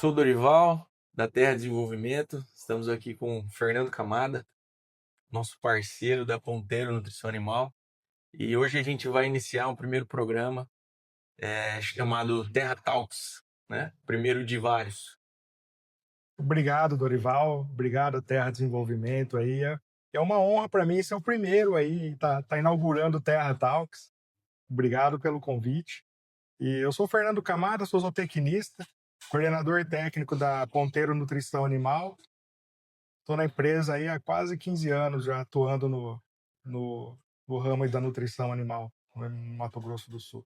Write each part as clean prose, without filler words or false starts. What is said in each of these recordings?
Sou Dorival, da Terra Desenvolvimento. Estamos aqui com o Fernando Camada, nosso parceiro da Ponteiro Nutrição Animal. E hoje a gente vai iniciar um primeiro programa chamado Terra Talks, né? Primeiro de vários. Obrigado, Dorival. Obrigado, Terra Desenvolvimento aí. É uma honra para mim ser o primeiro aí, tá inaugurando o Terra Talks. Obrigado pelo convite. E eu sou o Fernando Camada, sou zootecnista, coordenador técnico da Ponteiro Nutrição Animal. Estou na empresa aí há quase 15 anos já atuando no, no ramo aí da nutrição animal no Mato Grosso do Sul.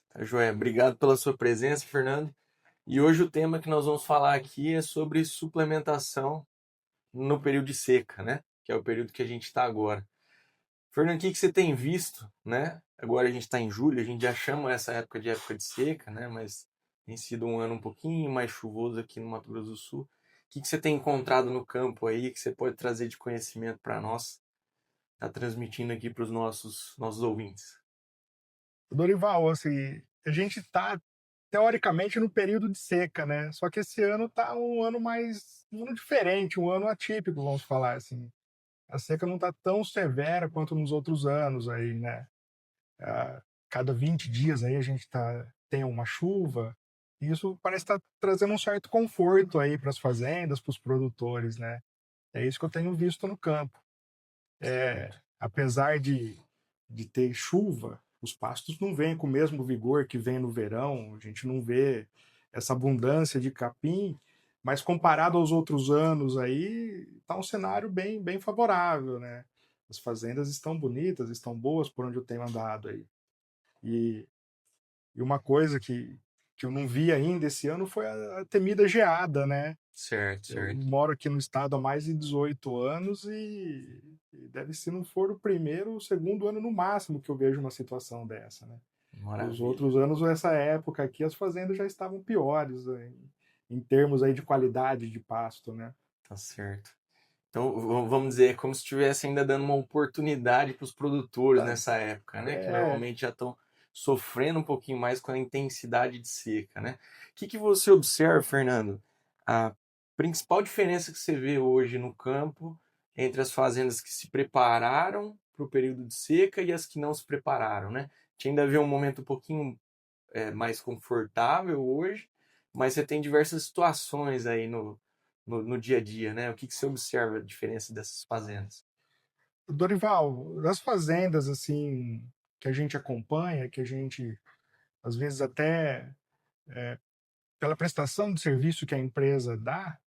Tá, joia? Obrigado pela sua presença, Fernando. E hoje o tema que nós vamos falar aqui é sobre suplementação no período de seca, né? Que é o período que a gente está agora. Fernando, o que você tem visto, né? Agora a gente está em julho, a gente já chama essa época de seca, né? Mas tem sido um ano um pouquinho mais chuvoso aqui no Mato Grosso do Sul. O que você tem encontrado no campo aí que você pode trazer de conhecimento para nós, tá transmitindo aqui para os nossos ouvintes? Dorival, assim, a gente está teoricamente no período de seca, né? Só que esse ano tá um ano diferente, um ano atípico, vamos falar assim. A seca não tá tão severa quanto nos outros anos aí, né? Cada 20 dias aí a gente tem uma chuva, e isso parece estar trazendo um certo conforto aí para as fazendas, para os produtores, né? É isso que eu tenho visto no campo. Apesar de ter chuva, os pastos não vêm com o mesmo vigor que vem no verão, a gente não vê essa abundância de capim, mas comparado aos outros anos aí, está um cenário bem favorável, né? As fazendas estão bonitas, estão boas por onde eu tenho andado aí. E, e uma coisa que eu não vi ainda esse ano foi a temida geada, né? Certo, Eu certo. moro aqui no estado há mais de 18 anos e deve, se não for o primeiro, o segundo ano no máximo que eu vejo uma situação dessa, né? Os Maravilha. outros anos, nessa época aqui, as fazendas já estavam piores em termos aí de qualidade de pasto, né? Tá certo. Então, vamos dizer, é como se estivesse ainda dando uma oportunidade para os produtores Tá, nessa época, né? Que é, normalmente já estão sofrendo um pouquinho mais com a intensidade de seca, né? O que você observa, Fernando? A principal diferença que você vê hoje no campo entre as fazendas que se prepararam para o período de seca e as que não se prepararam, né? A gente ainda vê um momento um pouquinho mais confortável hoje, mas você tem diversas situações aí no dia a dia, né? O que você observa a diferença dessas fazendas? Dorival, das fazendas assim que a gente acompanha, que a gente às vezes até pela prestação de serviço que a empresa dá,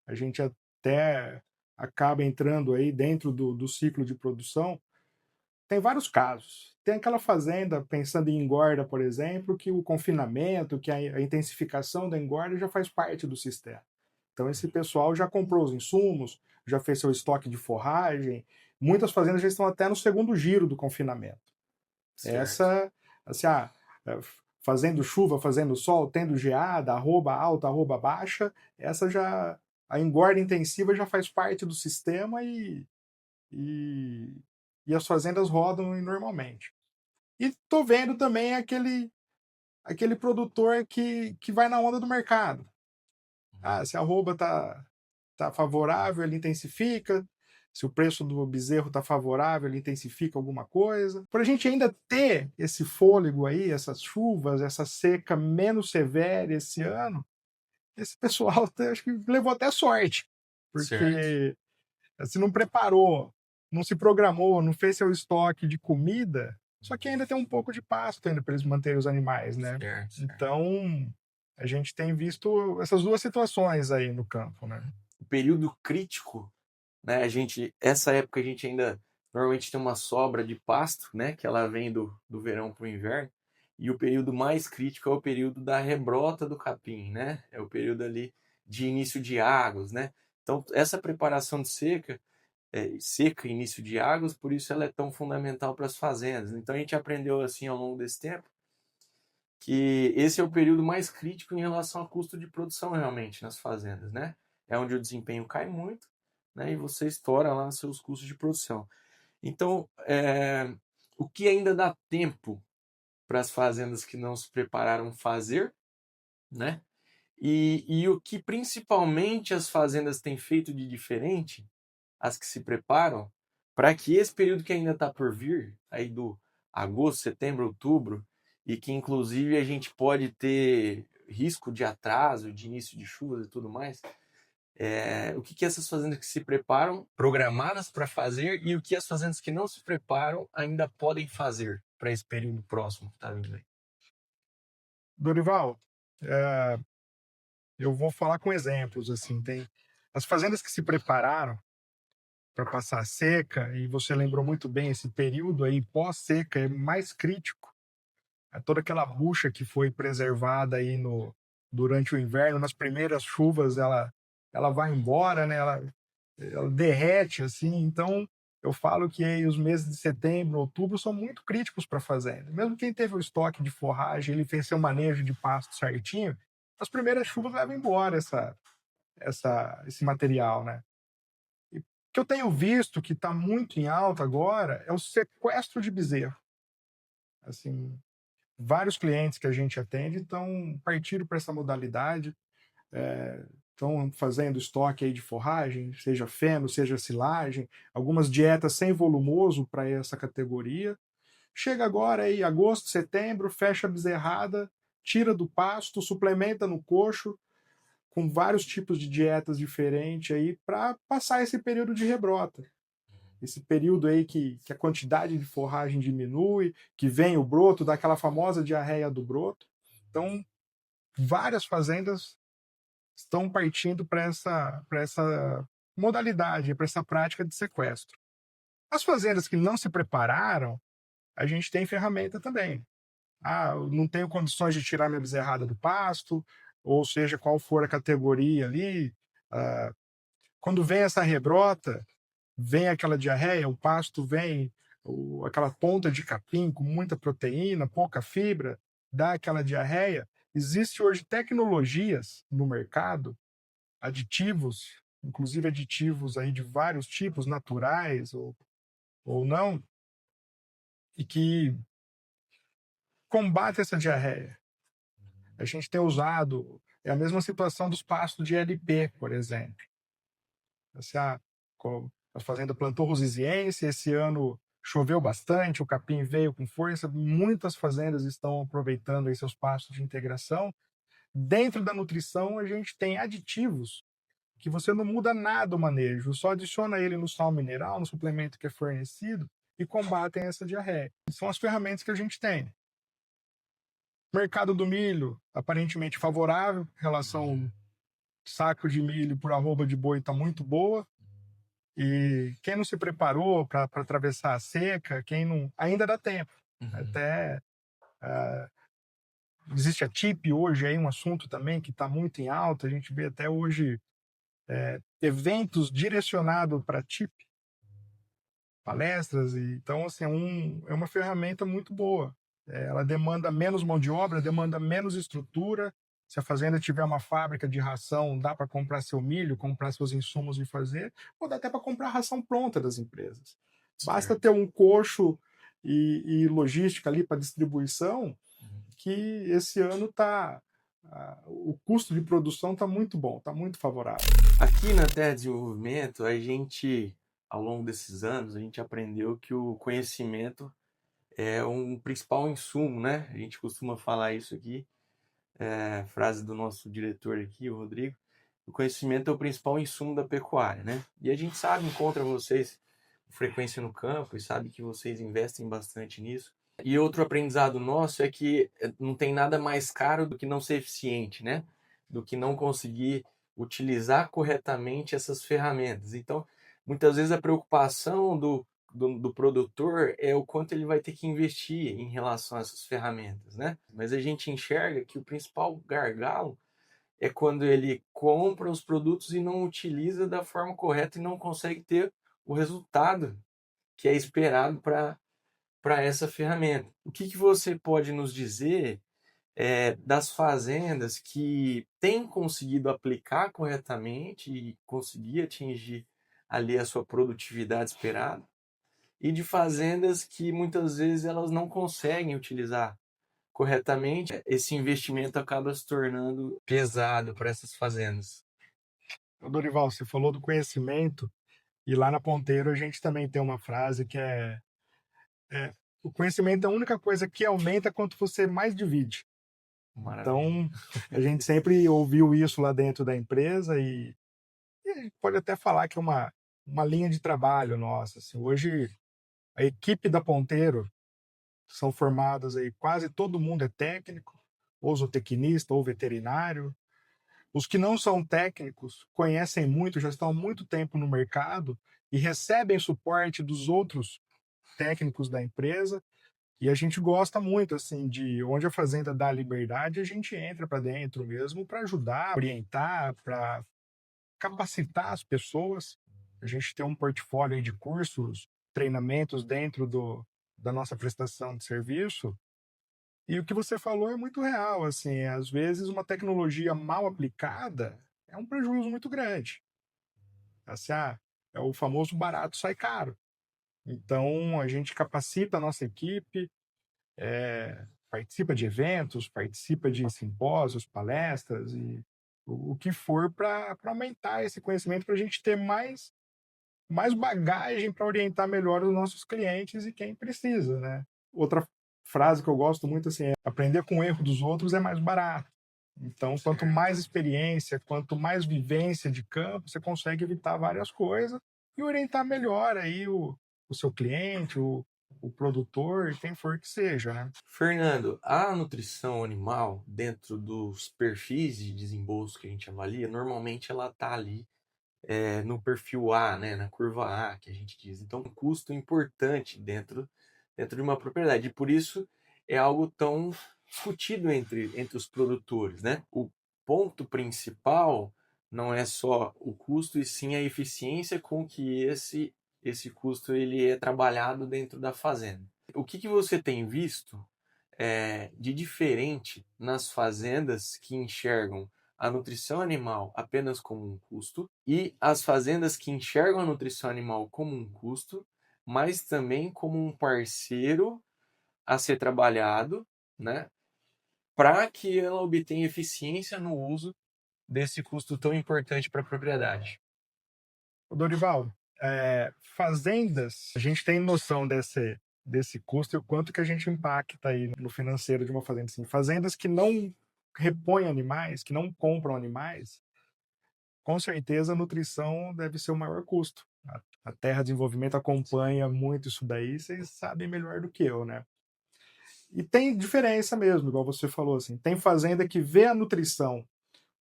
a gente até acaba entrando aí dentro do ciclo de produção. Tem vários casos. Tem aquela fazenda, pensando em engorda, por exemplo, que o confinamento, que a intensificação da engorda já faz parte do sistema. Então, esse pessoal já comprou os insumos, já fez seu estoque de forragem. Muitas fazendas já estão até no segundo giro do confinamento. Certo. Essa, assim, fazendo chuva, fazendo sol, tendo geada, arroba alta, arroba baixa, essa já, a engorda intensiva já faz parte do sistema e, e as fazendas rodam normalmente. E tô vendo também aquele produtor que vai na onda do mercado. Uhum. Se a arroba tá favorável, ele intensifica. Se o preço do bezerro está favorável, ele intensifica alguma coisa. Para a gente ainda ter esse fôlego aí, essas chuvas, essa seca menos severa esse ano, esse pessoal acho que levou até sorte, Certo. porque se não preparou, não se programou, não fez seu estoque de comida, só que ainda tem um pouco de pasto ainda para eles manterem os animais, né? Certo, certo. Então, a gente tem visto essas duas situações aí no campo, né? O período crítico, né? Essa época a gente ainda normalmente tem uma sobra de pasto, né? Que ela vem do verão para o inverno. E o período mais crítico é o período da rebrota do capim, né? É o período ali de início de águas, né? Então, essa preparação de seca, início de águas, por isso ela é tão fundamental para as fazendas. Então, a gente aprendeu assim ao longo desse tempo que esse é o período mais crítico em relação ao custo de produção realmente nas fazendas, né? É onde o desempenho cai muito, né? E você estoura lá seus custos de produção. Então, o que ainda dá tempo para as fazendas que não se prepararam fazer, né? E o que principalmente as fazendas têm feito de diferente, as que se preparam, para que esse período que ainda está por vir, aí do agosto, setembro, outubro, e que inclusive a gente pode ter risco de atraso, de início de chuvas e tudo mais, o que essas fazendas que se preparam, programadas para fazer, e o que as fazendas que não se preparam ainda podem fazer para esse período próximo que está vindo aí. Dorival, eu vou falar com exemplos, assim, tem as fazendas que se prepararam para passar a seca, e você lembrou muito bem, esse período aí pós-seca é mais crítico. É toda aquela bucha que foi preservada aí durante o inverno, nas primeiras chuvas, ela vai embora, né? Ela derrete, assim. Então, eu falo que aí os meses de setembro, outubro são muito críticos para a fazenda. Mesmo quem teve o estoque de forragem, ele fez seu manejo de pasto certinho, as primeiras chuvas levam embora esse material, né? E o que eu tenho visto que está muito em alta agora é o sequestro de bezerro. Assim, vários clientes que a gente atende estão partindo para essa modalidade, estão fazendo estoque aí de forragem, seja feno, seja silagem, algumas dietas sem volumoso para essa categoria. Chega agora aí, agosto, setembro, fecha a bezerrada, tira do pasto, suplementa no coxo, com vários tipos de dietas diferentes aí para passar esse período de rebrota. Esse período aí que a quantidade de forragem diminui, que vem o broto, daquela famosa diarreia do broto. Então, várias fazendas estão partindo para essa modalidade, para essa prática de sequestro. As fazendas que não se prepararam, a gente tem ferramenta também. Eu não tenho condições de tirar minha bezerrada do pasto, ou seja, qual for a categoria ali. Quando vem essa rebrota, vem aquela diarreia, o pasto vem, aquela ponta de capim com muita proteína, pouca fibra, dá aquela diarreia. Existe hoje tecnologias no mercado, aditivos, inclusive aditivos aí de vários tipos, naturais ou não, e que combatem essa diarreia. A gente tem usado, é a mesma situação dos pastos de LP, por exemplo. A fazenda plantou rosiziense, esse ano choveu bastante, o capim veio com força, muitas fazendas estão aproveitando aí seus pastos de integração. Dentro da nutrição, a gente tem aditivos que você não muda nada o manejo, só adiciona ele no sal mineral, no suplemento que é fornecido, e combatem essa diarreia. São as ferramentas que a gente tem. Mercado do milho, aparentemente favorável, relação saco de milho por arroba de boi está muito boa. E quem não se preparou para atravessar a seca, quem não. Ainda dá tempo. Até. Existe a TIP hoje, aí um assunto também que está muito em alta. A gente vê até hoje eventos direcionados para TIP, palestras. Então, assim, é uma ferramenta muito boa. Ela demanda menos mão de obra, demanda menos estrutura. Se a fazenda tiver uma fábrica de ração, dá para comprar seu milho, comprar seus insumos e fazer, ou dá até para comprar a ração pronta das empresas. Basta ter um coxo e logística ali para distribuição, que esse ano o custo de produção está muito bom, está muito favorável. Aqui na Terra de Desenvolvimento, a gente, ao longo desses anos, a gente aprendeu que o conhecimento é um principal insumo, né? A gente costuma falar isso aqui, frase do nosso diretor aqui, o Rodrigo. O conhecimento é o principal insumo da pecuária, né? E a gente sabe, encontra vocês com frequência no campo e sabe que vocês investem bastante nisso. E outro aprendizado nosso é que não tem nada mais caro do que não ser eficiente, né? Do que não conseguir utilizar corretamente essas ferramentas. Então, muitas vezes a preocupação do produtor é o quanto ele vai ter que investir em relação a essas ferramentas, né? Mas a gente enxerga que o principal gargalo é quando ele compra os produtos e não utiliza da forma correta e não consegue ter o resultado que é esperado para essa ferramenta. O que você pode nos dizer das fazendas que têm conseguido aplicar corretamente e conseguir atingir ali a sua produtividade esperada, e de fazendas que muitas vezes elas não conseguem utilizar corretamente, esse investimento acaba se tornando pesado para essas fazendas. Dorival, você falou do conhecimento, e lá na Ponteiro a gente também tem uma frase que é o conhecimento é a única coisa que aumenta quanto você mais divide. Maravilha. Então, a gente sempre ouviu isso lá dentro da empresa e a gente pode até falar que é uma linha de trabalho nossa. Assim, hoje, a equipe da Ponteiro são formadas aí, quase todo mundo é técnico, ou zootecnista, ou veterinário. Os que não são técnicos conhecem muito, já estão há muito tempo no mercado e recebem suporte dos outros técnicos da empresa. E a gente gosta muito assim de onde a fazenda dá liberdade, a gente entra para dentro mesmo para ajudar, orientar, para capacitar as pessoas. A gente tem um portfólio aí de cursos, treinamentos dentro da nossa prestação de serviço. E o que você falou é muito real, assim, às vezes uma tecnologia mal aplicada é um prejuízo muito grande. Assim, é o famoso barato sai caro. Então, a gente capacita a nossa equipe, participa de eventos, participa de simpósios, palestras e o que for para aumentar esse conhecimento, para a gente ter mais bagagem para orientar melhor os nossos clientes e quem precisa, né? Outra frase que eu gosto muito assim é: aprender com o erro dos outros é mais barato. Então, quanto mais experiência, quanto mais vivência de campo, você consegue evitar várias coisas e orientar melhor aí o seu cliente, o produtor, quem for que seja, né? Fernando, a nutrição animal, dentro dos perfis de desembolso que a gente avalia, normalmente ela está ali no perfil A, né, na curva A, que a gente diz. Então, um custo importante dentro de uma propriedade. E por isso é algo tão discutido entre os produtores, né? O ponto principal não é só o custo, e sim a eficiência com que esse custo ele é trabalhado dentro da fazenda. O que você tem visto de diferente nas fazendas que enxergam a nutrição animal apenas como um custo e as fazendas que enxergam a nutrição animal como um custo, mas também como um parceiro a ser trabalhado, né, para que ela obtenha eficiência no uso desse custo tão importante para a propriedade. Dorival, fazendas, a gente tem noção desse custo e o quanto que a gente impacta aí no financeiro de uma fazenda. Assim, fazendas que não repõem animais, que não compram animais, com certeza a nutrição deve ser o maior custo. A Terra Desenvolvimento acompanha muito isso daí, vocês sabem melhor do que eu, né? E tem diferença mesmo, igual você falou, assim, tem fazenda que vê a nutrição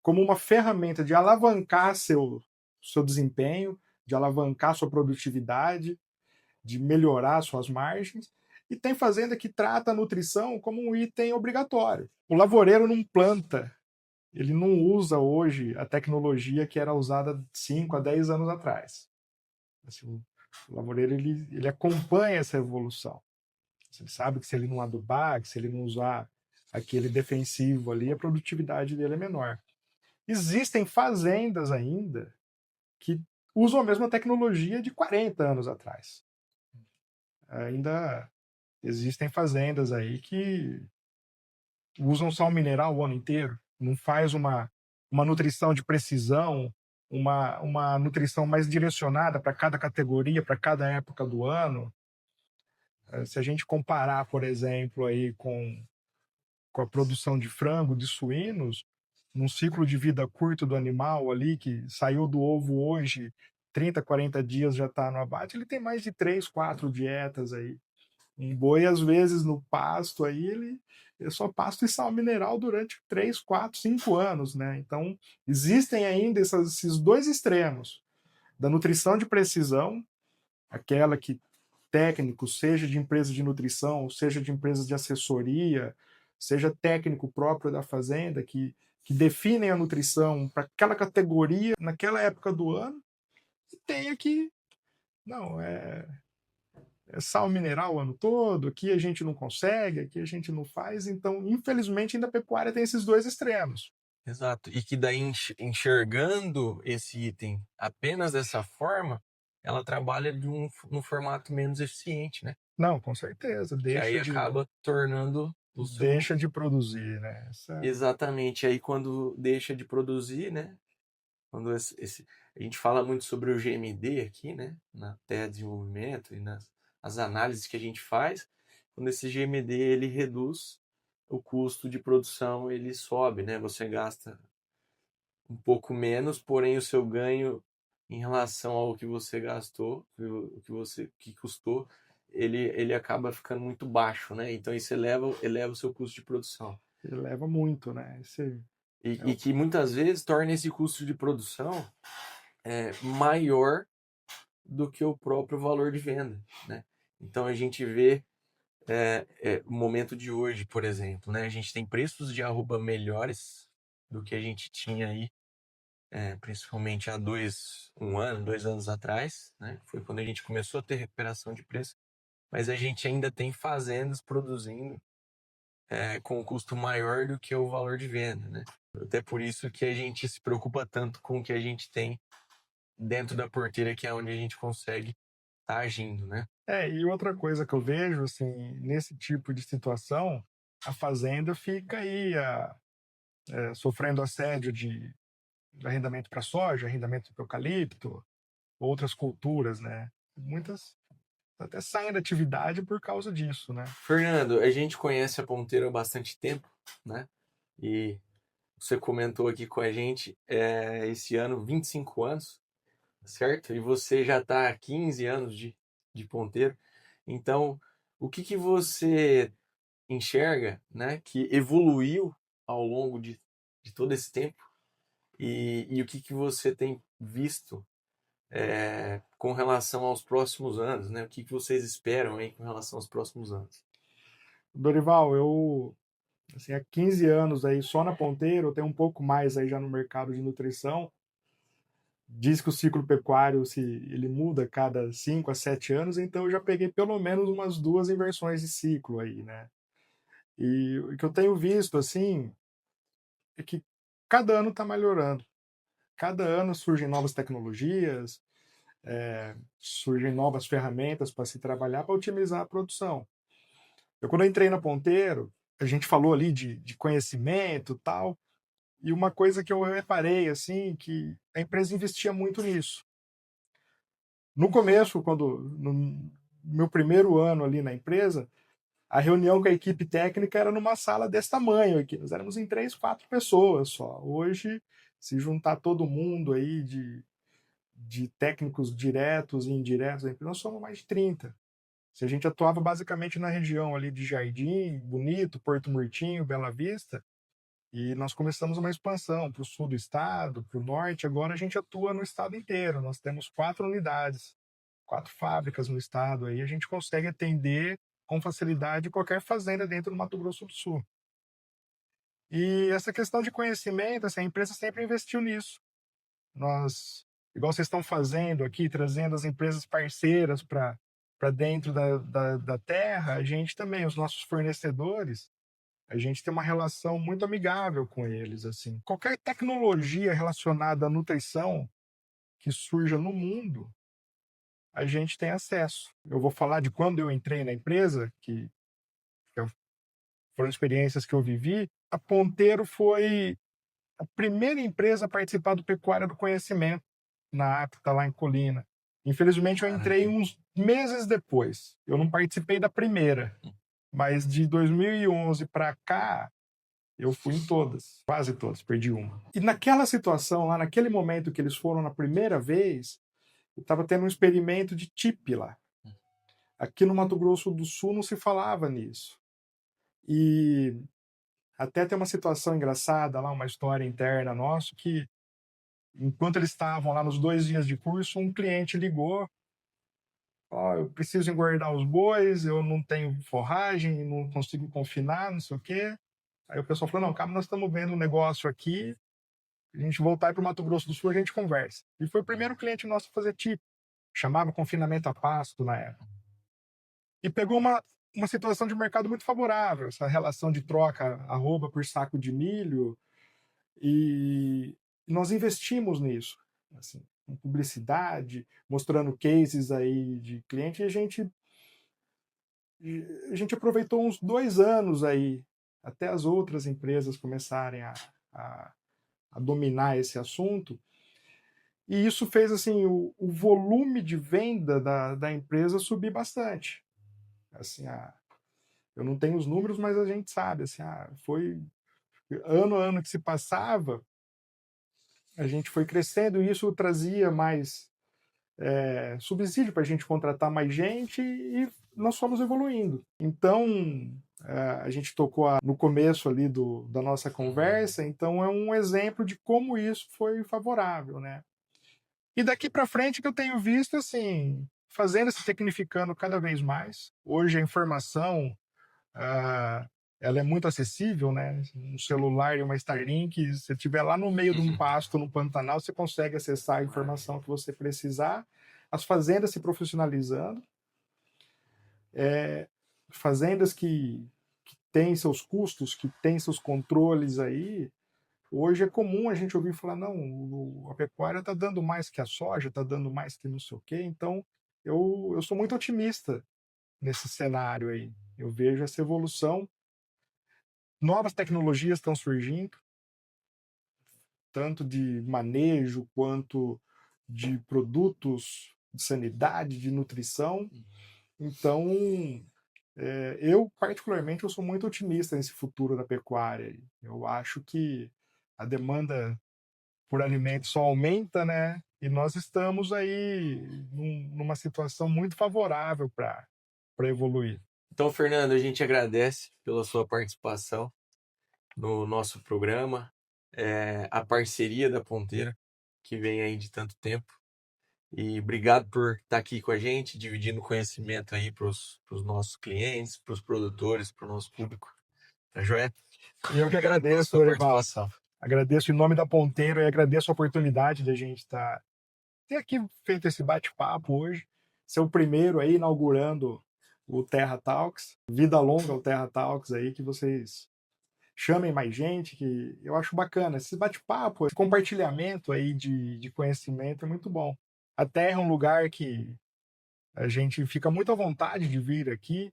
como uma ferramenta de alavancar seu desempenho, de alavancar sua produtividade, de melhorar suas margens, e tem fazenda que trata a nutrição como um item obrigatório. O lavoureiro não planta, ele não usa hoje a tecnologia que era usada 5 a 10 anos atrás. Assim, o lavoureiro ele acompanha essa evolução. Ele sabe que se ele não adubar, que se ele não usar aquele defensivo ali, a produtividade dele é menor. Existem fazendas ainda que usam a mesma tecnologia de 40 anos atrás. Ainda existem fazendas aí que usam sal mineral o ano inteiro, não faz uma nutrição de precisão, uma nutrição mais direcionada para cada categoria, para cada época do ano. Se a gente comparar, por exemplo, aí com a produção de frango, de suínos, num ciclo de vida curto do animal ali, que saiu do ovo hoje, 30, 40 dias já está no abate, ele tem mais de 3, 4 dietas aí. Um boi, às vezes, no pasto aí, ele é só pasto e sal mineral durante 3, 4, 5 anos, né? Então, existem ainda esses dois extremos da nutrição de precisão, aquela que técnico, seja de empresa de nutrição, seja de empresas de assessoria, seja técnico próprio da fazenda, que definem a nutrição para aquela categoria, naquela época do ano, e tem aqui, não, é sal mineral o ano todo, aqui a gente não consegue, aqui a gente não faz, então, infelizmente, ainda a pecuária tem esses dois extremos. Exato. E que daí, enxergando esse item apenas dessa forma, ela trabalha num formato menos eficiente, né? Não, com certeza, Que aí deixa de. acaba tornando o seu... Deixa de produzir, né? Exatamente. Aí quando deixa de produzir, né? Quando a gente fala muito sobre o GMD aqui, né? Na TEA Desenvolvimento e nas as análises que a gente faz, quando esse GMD ele reduz, o custo de produção ele sobe, né? Você gasta um pouco menos, porém o seu ganho em relação ao que você gastou, que custou, ele acaba ficando muito baixo, né? Então isso eleva o seu custo de produção. Eleva muito, né? E que muitas vezes torna esse custo de produção maior do que o próprio valor de venda, né? Então a gente vê o momento de hoje, por exemplo, né? A gente tem preços de arroba melhores do que a gente tinha aí, principalmente há um ano, 2 anos atrás, né? Foi quando a gente começou a ter recuperação de preço, mas a gente ainda tem fazendas produzindo com um custo maior do que o valor de venda, né? Até por isso que a gente se preocupa tanto com o que a gente tem dentro da porteira, que é onde a gente consegue estar agindo, né? E outra coisa que eu vejo, assim, nesse tipo de situação, a fazenda fica aí sofrendo assédio de arrendamento para soja, arrendamento para eucalipto, outras culturas, né? Muitas até saem da atividade por causa disso, né? Fernando, a gente conhece a Ponteira há bastante tempo, né? E você comentou aqui com a gente esse ano 25 anos, certo? E você já está há 15 anos de Ponteiro. Então, o que você enxerga, né, que evoluiu ao longo de todo esse tempo e o que você tem visto com relação aos próximos anos, né? O que vocês esperam aí com relação aos próximos anos? Dorival, eu assim, há 15 anos aí só na Ponteiro, eu tenho um pouco mais aí já no mercado de nutrição. Diz que o ciclo pecuário ele muda cada 5 a 7 anos, então eu já peguei pelo menos umas 2 inversões de ciclo aí, né? E o que eu tenho visto, assim, é que cada ano está melhorando. Cada ano surgem novas tecnologias, surgem novas ferramentas para se trabalhar para otimizar a produção. Quando eu entrei na Ponteiro, a gente falou ali de conhecimento e tal, e uma coisa que eu reparei, assim, que a empresa investia muito nisso. No começo, no meu primeiro ano ali na empresa, a reunião com a equipe técnica era numa sala desse tamanho aqui. Nós éramos em 3, 4 pessoas só. Hoje, se juntar todo mundo aí de técnicos diretos e indiretos, nós somos mais de 30. Se a gente atuava basicamente na região ali de Jardim, Bonito, Porto Murtinho, Bela Vista, e nós começamos uma expansão para o sul do estado, para o norte. Agora a gente atua no estado inteiro. Nós temos 4 unidades, 4 fábricas no estado. Aí a gente consegue atender com facilidade qualquer fazenda dentro do Mato Grosso do Sul. E essa questão de conhecimento, assim, a empresa sempre investiu nisso. Nós, igual vocês estão fazendo aqui, trazendo as empresas parceiras para dentro da terra, a gente também, os nossos fornecedores, a gente tem uma relação muito amigável com eles, assim. Qualquer tecnologia relacionada à nutrição que surja no mundo, a gente tem acesso. Eu vou falar de quando eu entrei na empresa, que foram experiências que eu vivi. A Ponteiro foi a primeira empresa a participar do Pecuária do Conhecimento, na APTA, lá em Colina. Infelizmente, eu entrei uns meses depois. Eu não participei da primeira, mas de 2011 para cá, eu fui em todas, quase todas, perdi uma. E naquela situação, lá naquele momento que eles foram na primeira vez, eu estava tendo um experimento de TIP lá. Aqui no Mato Grosso do Sul não se falava nisso. E até tem uma situação engraçada lá, uma história interna nossa, que enquanto eles estavam lá nos 2 dias de curso, um cliente ligou: eu preciso engordar os bois, eu não tenho forragem, não consigo confinar, não sei o quê. Aí o pessoal falou: não, calma, nós estamos vendo um negócio aqui, a gente voltar para o Mato Grosso do Sul, a gente conversa. E foi o primeiro cliente nosso a fazer tipo, chamava confinamento a pasto na época. E pegou uma situação de mercado muito favorável, essa relação de troca arroba por saco de milho, e nós investimos nisso, assim, em publicidade, mostrando cases aí de cliente, e a gente a gente aproveitou uns 2 anos aí, até as outras empresas começarem a, a dominar esse assunto, e isso fez assim o volume de venda da empresa subir bastante. Assim, eu não tenho os números, mas a gente sabe, assim, foi ano a ano que se passava, a gente foi crescendo e isso trazia mais subsídio para a gente contratar mais gente e nós fomos evoluindo. Então, a gente tocou no começo ali da nossa conversa, então é um exemplo de como isso foi favorável, né? E daqui para frente que eu tenho visto, assim, fazendo se tecnificando cada vez mais. Hoje a informação, ah, ela é muito acessível, né? Um celular e uma Starlink, se você estiver lá no meio de um pasto, no Pantanal, você consegue acessar a informação que você precisar. As fazendas se profissionalizando, fazendas que têm seus custos, que têm seus controles aí. Hoje é comum a gente ouvir falar, não, a pecuária está dando mais que a soja, está dando mais que não sei o quê. Então, eu sou muito otimista nesse cenário aí. Eu vejo essa evolução. Novas tecnologias estão surgindo, tanto de manejo quanto de produtos de sanidade, de nutrição. Então, eu particularmente eu sou muito otimista nesse futuro da pecuária. Eu acho que a demanda por alimentos só aumenta, né? E nós estamos aí numa situação muito favorável para evoluir. Então, Fernando, a gente agradece pela sua participação no nosso programa, a parceria da Ponteira, que vem aí de tanto tempo. E obrigado por estar aqui com a gente, dividindo conhecimento aí para os nossos clientes, para os produtores, para o nosso público. Tá joia? E eu que agradeço, Sua Dorival. participação. Agradeço em nome da Ponteiro e agradeço a oportunidade de a gente ter aqui feito esse bate-papo hoje. Ser o primeiro aí inaugurando o Terra Talks. Vida longa ao Terra Talks aí, que vocês chamem mais gente, que eu acho bacana. Esse bate-papo, esse compartilhamento aí de conhecimento é muito bom. A Terra é um lugar que a gente fica muito à vontade de vir aqui,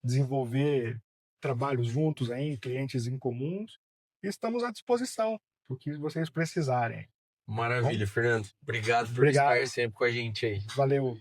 desenvolver trabalhos juntos aí, clientes em comuns, e estamos à disposição do que vocês precisarem. Maravilha, Fernando. Obrigado por Obrigado. estar sempre com a gente aí. Valeu.